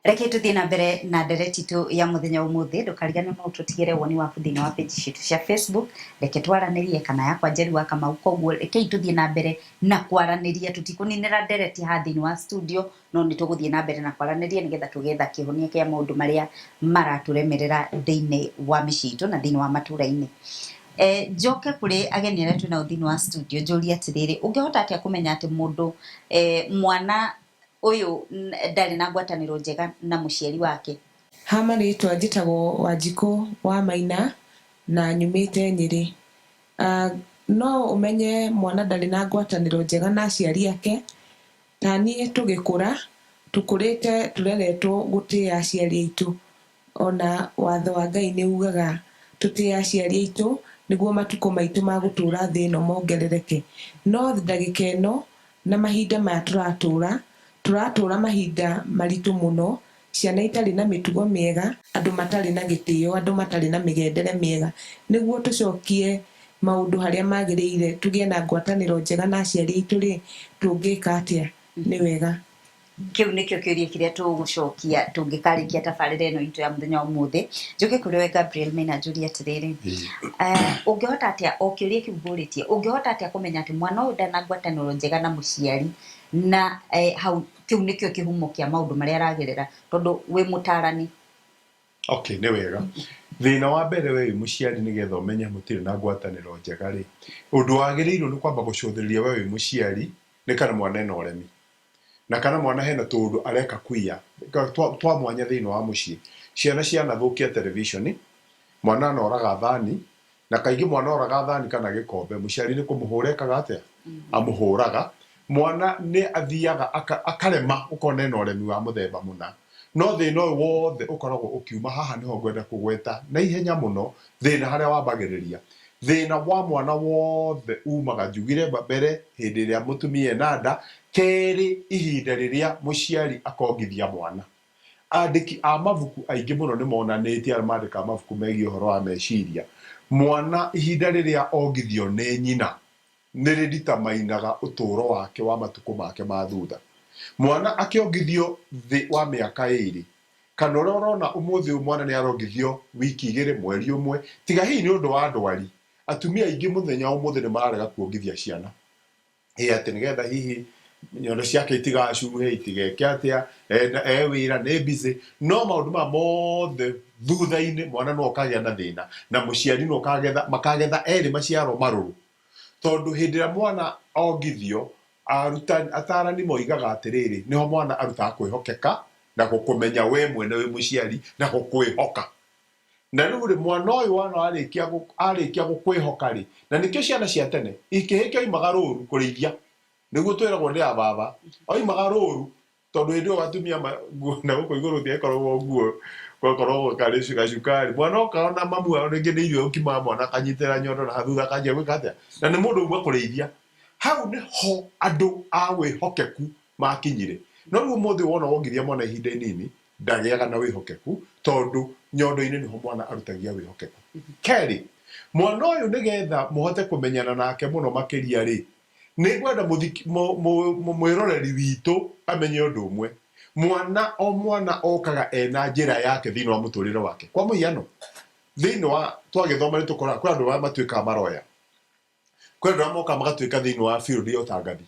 Reke tuthie na mbere na ndereti tu ya muthenya umuthi ndukarigane no tutigire woni waku thini wa page citu cia Facebook. Reke twaranirie kana yakwa Njeri wa Kamau, koguo reke tuthie na mbere na kwaraniria, tutikuninira ndereti ha thini wa studio no ni tuguthie na mbere na kwaraniria nigetha tugetha kihonia kia maundu maria maraturemerera thini wa micitu na thini wa matura-ini. Njoke kuri ageni aria twina thini wa studio njuri atiriri, ungihota atia kumenya ati mundu mwana uyu ndari na ngwataniro njega na muciari wake? Hama ritwa njitagwo Wanjiku wa Maina na nyumite Nyeri. No umenye mwana ndari na ngwataniro njega na aciari ake tani tugikura tukurite tureretwo gutia aciari aitu, ona watho wa Ngai ni ugaga tutia aciari aitu niguo matuko maitu ma gutura thi no mongerereke. No ndagika ino na mahinda ma turatura mahinda maritu muno, ciana itari na mitugo miega, andu matari na gitio, andu matari na migendere miega. Niguo tucokie maundu haria magirire tugie na ngwataniro njega na aciari aitu ri tungika atia? Ni wega kiu nikio kiuria kiria tugucokia tungikarikia tabarira ino itu ya muthenya umuthi. Njuke kuri we Gabriel Maina njuri atiriri, ungihota atia o kiuria kiu nguritie, ungihota atia kumenya ati mwana uyu ndana ngwataniro njega na muciari na hau kiu nikio kihumo kia maundu maria aragirira tondu we mutarani? Okay, ni wega. Thina wa mbere we muciari nigetha umenye mutiri na ngwataniro njega ri, undu wagiriirwo ni kwamba gucuthiriria we muciari ni kana mwana ena uremi na kana mwana hena tundu areka kuiya twa mwanya thina wa mucii. Ciana cianathukia television, mwana anoraga thani, na kaingi mwana oraga thani kana gikombe, muciari ni kumuhurekaga atia? Amuhuraga. Mwana ni athiaga akarema, ukona ena uremi wa muthemba muna. No thina uyu wothe ukoragwo ukiuma haha niho ngwenda kugweta na ihenya muno thina haria wambagiriria. Thina wa mwana wothe umaga njugire mbere hindi iria mutumia ena nda, keri ihinda riria muciari akongithia mwana. Andiki a mabuku aingi muno ni monanitie aria mandika mabuku megie uhoro wa meciria, mwana ihinda riria ongithio ni nyina niri ditamainaga uturo wake wa matuko make ma thutha. Mwana akiongithio thi wa miaka 2 kana urona umuthi mwana ni arongithio wiki 2 mweri 1, tiga hii ni undu wa ndwari. Atumia aingi muthenya umuthi ni mararega kuongithia ciana ati nigetha hihi nyondo ciake itigacuhe, itigeke atia, wira ni busy. No maundu ma mothe thutha-ini mwana no kagia na thina na muciari no makagetha eri maciaro maruru, tondu hindi ya mwana ongithio atarani moigaga atiriri niho mwana arutaga kwihokeka na gukumenya we mwene we muciari na gukwihoka. Na riu mwana uyu wana arikia gukwihoka ri, na nikio ciana cia tene ikihikio imaga ruru kurithia niguo twiragwo ni ababa oimaga ruru tondu hindi o atumia na guko iguru thie korwo nguo korwo kari cukari, mwana okaona mamu wao ringi ni irio ukima mwana kanyitira nyondo na hathutha kanjia gwika atia, na ni mundu umwe kurithia. Hau ni ho andu a wihokeku makinyire. No riu muthi wona wongithia mwana ihinda inini ndagiaga na wihokeku tondu nyondo-ini niho mwana arutagia wihokeku. Keri mwana uyu nigetha muhote kumenyana nake muno makiria ri, ni gwenda mwiroreri witu amenye undu umwe, mwana okaga ena njira yake thini wa muturire wake. Kwa muhiano thini wa twagithoma ni tukora kwa andu matuika maroya, kwa andu moka magatuika thini wa field ya utangathi,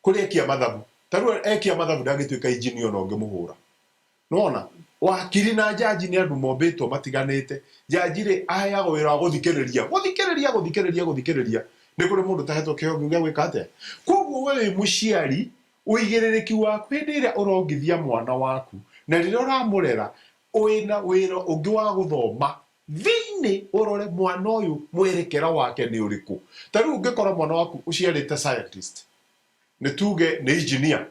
kuri ekia mathabu taru ekia mathabu ndagituika engineer no ngimuhura. Nona wakiri na jaji ni andu mombetwo matiganite. Jaji ri ayago wira wa guthikiriria ni kuri mundu tahetwo kihonge gya gwika atia. Koguo we muciari uigiririki waku hindi iria urongithia mwana waku na riria uramurera wina wira ungi wa guthoma thini urore mwana uyu mwerekera wake ni uriku. Tariu ungikora mwana waku uciarite scientist, ni tuge ni engineer,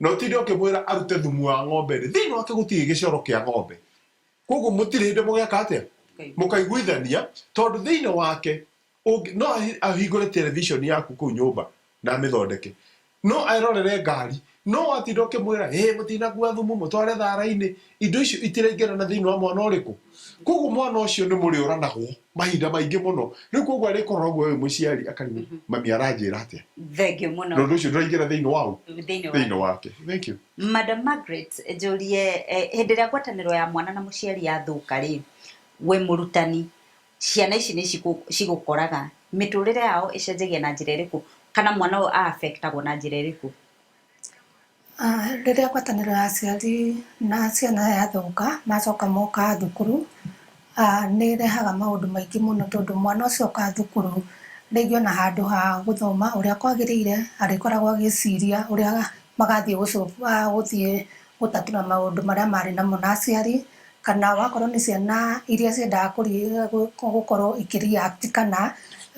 no tinde ukimwira arute thumu wa ng'ombe ri thini wake gutiri gicoro kia ng'ombe, koguo mutiri hindi mugeka atia mukaiguithania tondu thini wake no ahingure television yaku ku nyumba na mithondeke. no airorere ngari no atinda ukimwira mutinakua thumu mutware thara-ini indo icio itiraingĩra na thĩinĩ wa mwana ũrĩkũ koguo mwana ũcio nĩ mũrĩũranagwo mahinda maingĩ mũno rĩu koguo arĩkorwo guo wĩ mũciari akarigwo mami aranjĩra atĩa Thengio mũno. na ũndũ ũcio ndũraingĩra thĩinĩ wao Thĩinĩ wake. Thank you. Madam Margaret njũrie hĩndĩ ĩrĩa ngwatanĩro ya mwana na mũciari yathũka rĩ we mũrutani ciana ici nĩ cigũkoraga mĩtũrĩre yao ĩcenjagia na njĩra ĩrĩkũ kana mwana ũyũ affectagwo na njĩra ĩrĩkũ? Rĩrĩa ngwatanĩro ya aciari na ciana yathũka macoka moka thukuru nĩ ĩrehaga maũndũ maingĩ mũno tondũ mwana ũcio oka thukuru rĩngĩ ona handũ ha gũthoma ũrĩa kwagĩrĩire arĩkoragwo agĩciria ũrĩa magathiĩ gũthiĩ gũtatũra maũndũ marĩa marĩ namo na aciari kana wakorwo nĩ ciana iria ciendaga gũkorwo ikĩreact kana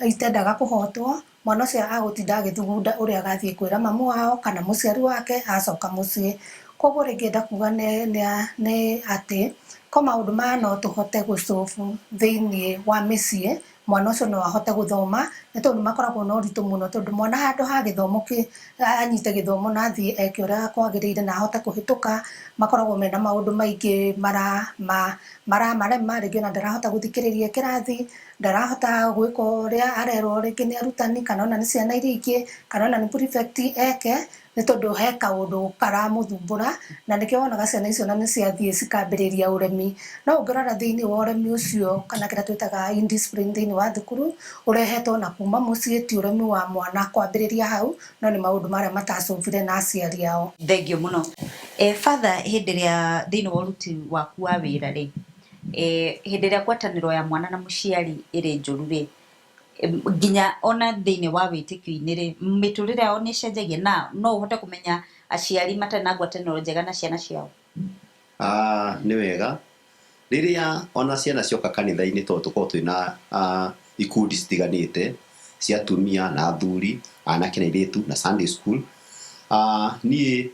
itendaga kũhotwo mwana ũcio agũtinda agĩthugunda ũrĩa agathiĩ kwĩra mamu wao kana mũciari wake acoka mũciĩ. Koguo rĩngĩ ndakuga nĩ atĩ ko maũndũ maya no tũhote gũcobu thĩinĩ wa mĩciĩ mwana ũcio no ahote gũthoma nĩ tondũ makoragwo na ũritũ mũno tondũ mwana handũ ha gĩthomo anyite gĩthomo na athiĩ eke ũrĩa kwagĩrĩire na ahote kũhĩtũka makoragwo mena maũndũ maingĩ maramarema rĩngĩ ona ndarahota gũthikĩrĩria kĩrathi ndarahota gwĩka ũrĩa arerwo rĩngĩ nĩ arutani kana ona nĩ ciana iria ingĩ kana ona nĩ prefect eke nĩ tondũ he kaũndũ karamũthumbũra na nĩkĩo wonaga ciana icio na nĩ ciathiĩ cikambĩrĩria ũremi. No ũngĩrora thĩinĩ wa ũremi ũcio kana kĩrĩa twĩtaga indiscipline thĩinĩ wa thukuru ũrehetwo na kuma mũciĩ ti ũremi wa mwana kwambĩrĩria hau no nĩ maũndũ marĩa matacũbire na aciari ao. Thengio mũno. Father hĩndĩ ĩrĩa thĩinĩ wa ũruti waku wa wĩra rĩ hĩndĩ ĩrĩa ngwatanĩro ya mwana na mũciari ĩrĩ njũru rĩ nginya ona thĩinĩ wa wĩtĩkio-inĩ rĩ mĩtũrĩre yao nĩ ĩcenjagia na no ũhote kũmenya aciari matarĩ na ngwatanĩro njega na ciana ciao? Nĩ wega rĩrĩa ona ciana cioka kanitha-inĩ tondũ tũkorwo twĩna ikundi citiganĩte cia atumia na athuri anake na airĩtu na Sunday school niĩ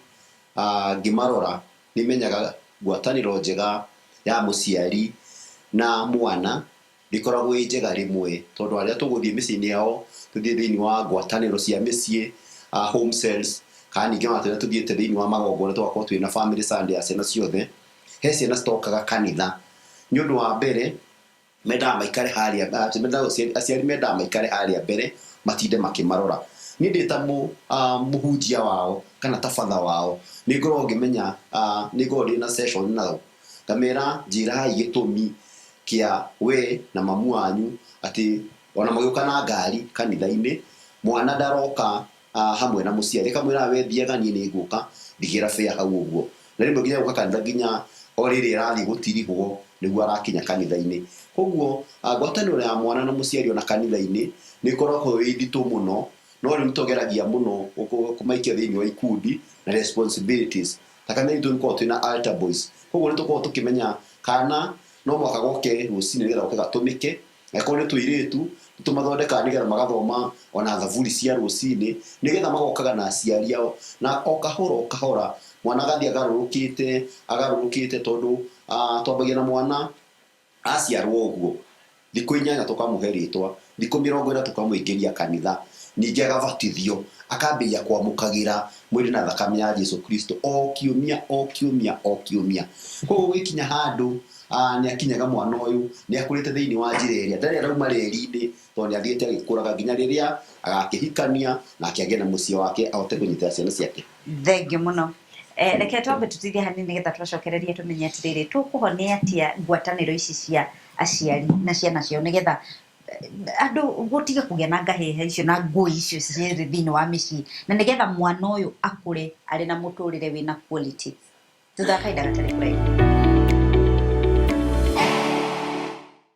ngĩmarora nĩmenyaga ngwatanĩro njega ya mũciari na mwana ndĩkoragwo ĩ njega rĩmwe tondũ arĩa tũgũthiĩ mĩciĩ-inĩ yao tũthiĩ thĩinĩ wa ngwatanĩro cia mĩciĩ home cells kana ningĩ ona tũrĩa tũthiĩte thĩinĩ wa magongona tũgakorwo twĩna family Sunday ya ciana ciothe he ciana citokaga kanitha nĩ ũndũ wa mbere mendaga maikare harĩa aciari mendaga maikare harĩa mbere matinde makĩmarora. Niĩ ndĩ ta mũhunjia wao kana ta father wao nĩ ngoragwo ngĩmenya nĩ ngoragwo ndĩ na session nao ngamera njĩrai gĩtũmi kia we na mamu wanyu atĩ ona magĩũka na ngari kanitha-inĩ mwana ndaroka hamwe na mũciari kamwĩra we thiaga niĩ nĩ ngũka ndigĩra fare hau ũguo na rĩmwe nginya gũka kanitha nginya o rĩrĩ arathiĩ gũtirihwo nĩguo arakinya kanitha-inĩ. Koguo ngwatanĩro ya mwana na mũciari ona kanitha-inĩ nĩ ĩkoragwo ĩ nditũ mũno no rĩu tũgeragia mũno kũmaikia thĩinĩ wa ikundi na responsibilities ta kanitha itũ nĩkoragwo twĩna altar boys. Koguo nĩ tũkoragwo tũkĩmenya kana no mwaka goke rũcinĩ nĩgetha goke gatũmĩke angĩkorwo nĩ tũirĩtu tũmathondeka nĩgetha magathoma ona thaburi cia rũcinĩ nĩgetha magokaga na aciari ao na o kahora mwana agathiĩ agarũrũkĩte tondũ twambagia na mwana aciarwo ũguo thikũ 8 tũkamũhe rĩtwa thikũ 40 tũkamũingĩria kanitha ningĩ agabatithio akambĩrĩria kwamũkagĩra mwĩrĩ na thakame ya Jesũ Kristo o kiumia. Koguo gĩkinya handũ nĩ akinyaga mwana ũyũ nĩ akũrĩte thĩinĩ wa njĩra ĩrĩa ndarĩ arauma reri-inĩ tondũ nĩ athiĩte agĩkũraga nginya rĩrĩa agakĩhikania na akĩagĩa na mũciĩ wake ahote kũnyitĩra ciana ciake. Thengio mũno. Reke twambe tũtithie hanini nĩgetha tũcokererie tũmenye atĩrĩrĩ tũkũhonia atĩa ngwatanĩro ici cia aciari na ciana ciao nĩgetha andũ gũtiga kũgĩa na ngahĩha icio na ngũĩ icio cirĩ thĩinĩ wa mĩciĩ na nĩgetha mwana ũyũ akũre arĩ na mũtũrĩre wĩna quality. Tũthaka idaga gatarĩ kũraihu.